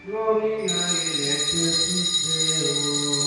Gloria in excelsis Deo.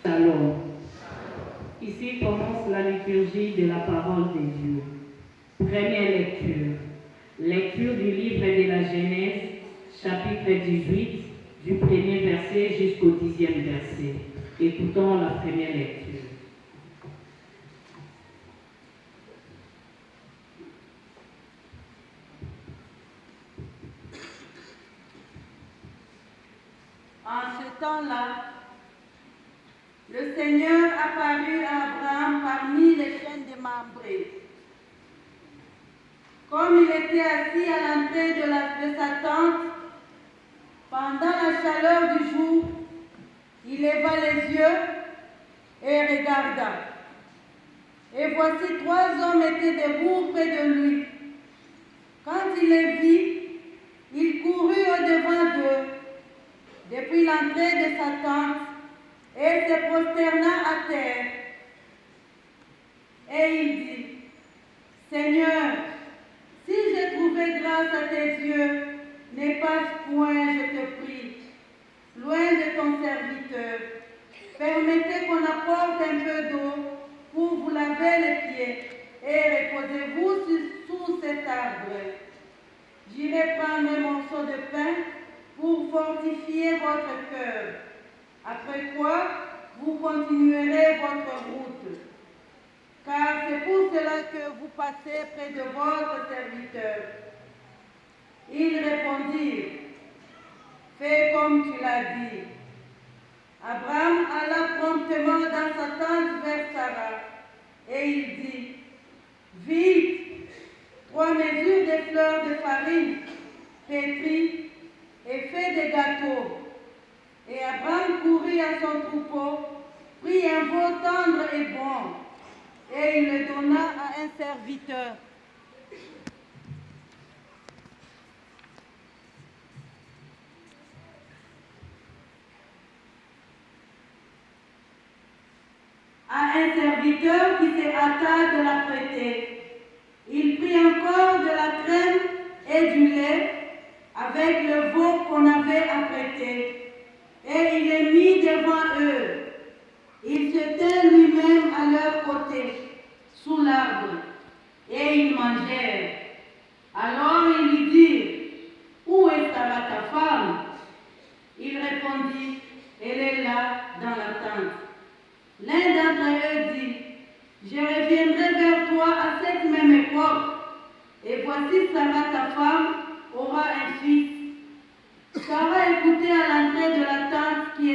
Shalom. Ici commence la liturgie de la parole de Dieu. Première lecture. Lecture du livre de la Genèse, chapitre 18, du premier verset jusqu'au 10e verset. Écoutons la première lecture. En ce temps-là, le Seigneur apparut à Abraham parmi les chaînes de Mambré. Comme il était assis à l'entrée de sa tente, pendant la chaleur du jour, il leva les yeux et regarda. Et voici 3 hommes étaient debout près de lui. Quand il les vit, il courut au-devant d'eux, depuis l'entrée de sa tente, et se prosterna à terre. Et il dit, Seigneur, si j'ai trouvé grâce à tes yeux, n'efface point, je te prie, loin de ton serviteur. Permettez qu'on apporte un peu d'eau pour vous laver les pieds et reposez-vous sous cet arbre. J'irai prendre un morceau de pain pour fortifier votre cœur. Après quoi, vous continuerez votre route. Car c'est pour cela que vous passez près de votre serviteur. Ils répondirent, fais comme tu l'as dit. Abraham alla prendre courut à son troupeau, prit un veau tendre et bon, et il le donna à un serviteur. Qui se hâta de la prêter. Il prit encore de la crème et du lait avec le veau qu'on avait apprêté, et il les mit devant eux. Il se tint lui-même à leur côté, sous l'arbre, et ils mangèrent. Alors il lui dit, où est Sarah ta femme? Il répondit, elle est là dans la tente. L'un d'entre eux dit, je reviendrai vers toi à cette même époque, et voici Sarah ta femme aura un fils. Sarah écoutait à l'entrée de la tente qui